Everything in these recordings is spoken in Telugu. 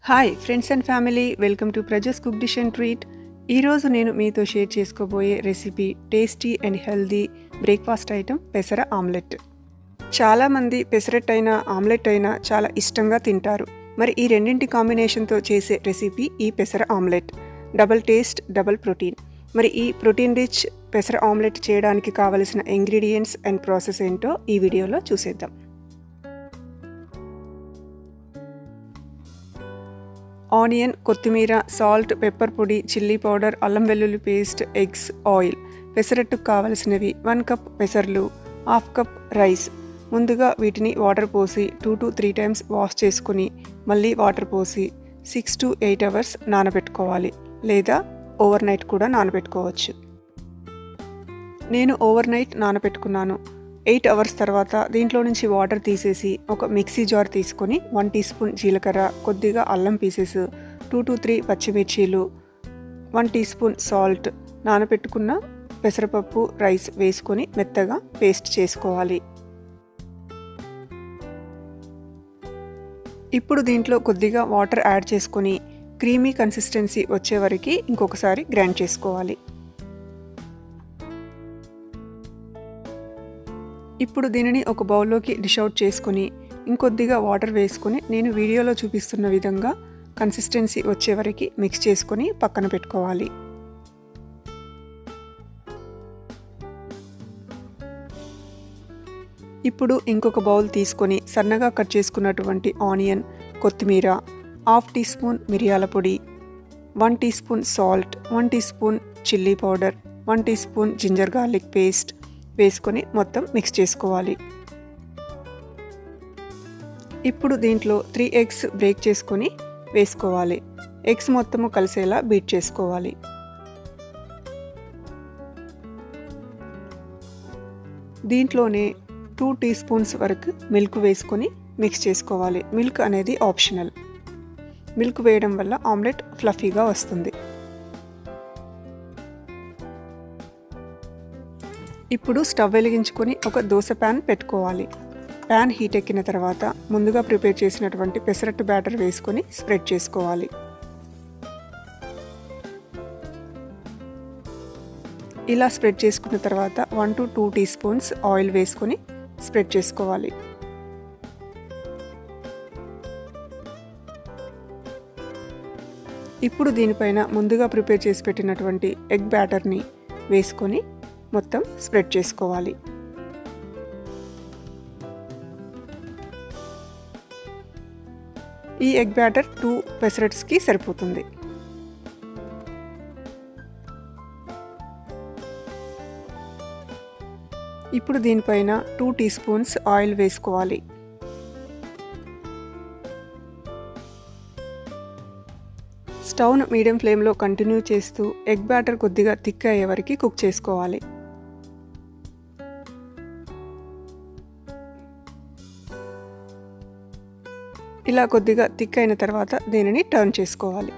Hi friends and family, welcome to ప్రజస్ కుక్ డిష్ అండ్ ట్రీట్. ఈరోజు నేను మీతో షేర్ చేసుకోబోయే recipe tasty and healthy breakfast item పెసర ఆమ్లెట్. చాలామంది పెసరట్ అయినా ఆమ్లెట్ అయినా చాలా ఇష్టంగా తింటారు. మరి ఈ రెండింటి కాంబినేషన్తో చేసే రెసిపీ ఈ పెసర omelette. Double taste, double protein. మరి ఈ ప్రోటీన్ రిచ్ పెసర ఆమ్లెట్ చేయడానికి కావలసిన ఇంగ్రీడియంట్స్ అండ్ ప్రాసెస్ ఏంటో ఈ వీడియోలో చూసేద్దాం. ఆనియన్, కొత్తిమీర, సాల్ట్, పెప్పర్ పొడి, చిల్లీ పౌడర్, అల్లం వెల్లుల్లి పేస్ట్, ఎగ్స్, ఆయిల్. పెసరట్టుకు కావలసినవి 1 కప్ పెసర్లు, 1/2 కప్ రైస్. ముందుగా వీటిని వాటర్ పోసి 2 to 3 టైమ్స్ వాష్ చేసుకుని మళ్ళీ వాటర్ పోసి 6 to 8 అవర్స్ నానబెట్టుకోవాలి, లేదా ఓవర్ నైట్ కూడా నానబెట్టుకోవచ్చు. నేను ఓవర్ నైట్ నానబెట్టుకున్నాను. 8 అవర్స్ తర్వాత దీంట్లో నుంచి వాటర్ తీసేసి ఒక మిక్సీ జార్ తీసుకొని 1 టీ స్పూన్ జీలకర్ర, కొద్దిగా అల్లం పీసెస్, 2 to 3 పచ్చిమిర్చీలు, 1 టీ స్పూన్ సాల్ట్, నానబెట్టుకున్న పెసరపప్పు, రైస్ వేసుకొని మెత్తగా పేస్ట్ చేసుకోవాలి. ఇప్పుడు దీంట్లో కొద్దిగా వాటర్ యాడ్ చేసుకొని క్రీమీ కన్సిస్టెన్సీ వచ్చే వరకు ఇంకొకసారి గ్రైండ్ చేసుకోవాలి. ఇప్పుడు దీనిని ఒక బౌల్లోకి డిష్ అవుట్ చేసుకొని ఇంకొద్దిగా వాటర్ వేసుకొని నేను వీడియోలో చూపిస్తున్న విధంగా కన్సిస్టెన్సీ వచ్చే వరకు మిక్స్ చేసుకొని పక్కన పెట్టుకోవాలి. ఇప్పుడు ఇంకొక బౌల్ తీసుకొని సన్నగా కట్ చేసుకున్నటువంటి ఆనియన్, కొత్తిమీర, 1/2 టీ స్పూన్ మిరియాల పొడి, 1 teaspoon salt, 1 teaspoon chilli powder, 1 teaspoon ginger garlic paste వేసుకొని మొత్తం మిక్స్ చేసుకోవాలి. ఇప్పుడు దీంట్లో 3 ఎగ్స్ బ్రేక్ చేసుకొని వేసుకోవాలి. ఎగ్స్ మొత్తము కలిసేలా బీట్ చేసుకోవాలి. దీంట్లోనే 2 టీ స్పూన్స్ వరకు మిల్క్ వేసుకొని మిక్స్ చేసుకోవాలి. మిల్క్ అనేది ఆప్షనల్. మిల్క్ వేయడం వల్ల ఆమ్లెట్ ఫ్లఫీగా వస్తుంది. ఇప్పుడు స్టవ్ వెలిగించుకొని ఒక దోస ప్యాన్ పెట్టుకోవాలి. ప్యాన్ హీట్ ఎక్కిన తర్వాత ముందుగా ప్రిపేర్ చేసినటువంటి పెసరట్టు బ్యాటర్ వేసుకొని స్ప్రెడ్ చేసుకోవాలి. ఇలా స్ప్రెడ్ చేసుకున్న తర్వాత 1 to 2 టీ స్పూన్స్ ఆయిల్ వేసుకొని స్ప్రెడ్ చేసుకోవాలి. ఇప్పుడు దీనిపైన ముందుగా ప్రిపేర్ చేసి పెట్టినటువంటి ఎగ్ బ్యాటర్ని వేసుకొని మొత్తం స్ప్రెడ్ చేసుకోవాలి. ఈ ఎగ్ బ్యాటర్ 2 పెసరట్స్కి సరిపోతుంది. ఇప్పుడు దీనిపైన 2 టీ స్పూన్స్ ఆయిల్ వేసుకోవాలి. స్టవ్ను మీడియం ఫ్లేమ్లో కంటిన్యూ చేస్తూ ఎగ్ బ్యాటర్ కొద్దిగా థిక్ అయ్యే వరకు కుక్ చేసుకోవాలి. ఇలా కొద్దిగా థిక్ అయిన తర్వాత దీనిని టర్న్ చేసుకోవాలి.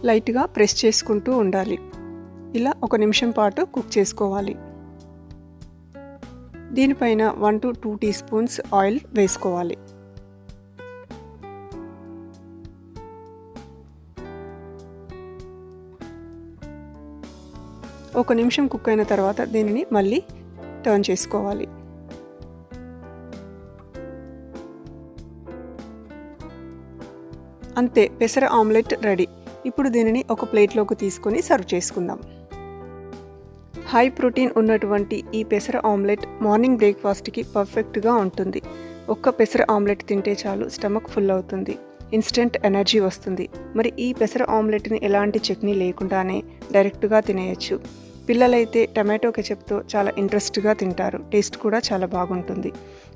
లైట్గా ప్రెస్ చేసుకుంటూ ఉండాలి. ఇలా 1 నిమిషం పాటు కుక్ చేసుకోవాలి. దీనిపైన 1 to 2 టీ స్పూన్స్ ఆయిల్ వేసుకోవాలి. ఒక నిమిషం కుక్ అయిన తర్వాత దీనిని మళ్ళీ టర్న్ చేసుకోవాలి. అంతే, పెసర ఆమ్లెట్ రెడీ. ఇప్పుడు దీనిని ఒక ప్లేట్లోకి తీసుకొని సర్వ్ చేసుకుందాం. హై ప్రోటీన్ ఉన్నటువంటి ఈ పెసర ఆమ్లెట్ మార్నింగ్ బ్రేక్ఫాస్ట్కి పర్ఫెక్ట్గా ఉంటుంది. ఒక్క పెసర ఆమ్లెట్ తింటే చాలు, స్టమక్ ఫుల్ అవుతుంది, ఇన్స్టెంట్ ఎనర్జీ వస్తుంది. మరి ఈ పెసర ఆమ్లెట్ని ఎలాంటి చట్నీ లేకుండానే డైరెక్ట్గా తినేయచ్చు. పిల్లలైతే టమాటో కెచప్తో చాలా ఇంట్రెస్ట్గా తింటారు. టేస్ట్ కూడా చాలా బాగుంటుంది.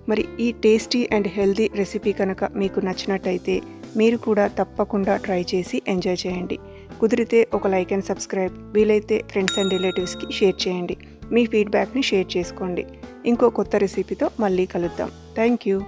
మరి ఈ టేస్టీ అండ్ హెల్దీ రెసిపీ కనుక మీకు నచ్చినట్టయితే మీరు కూడా తప్పకుండా ట్రై చేసి ఎంజాయ్ చేయండి. కుదిరితే ఒక లైక్ అండ్ సబ్స్క్రైబ్, వీలైతే ఫ్రెండ్స్ అండ్ రిలేటివ్స్కి షేర్ చేయండి. మీ ఫీడ్బ్యాక్ని షేర్ చేసుకోండి. ఇంకో కొత్త రెసిపీతో మళ్ళీ కలుద్దాం. Thank you.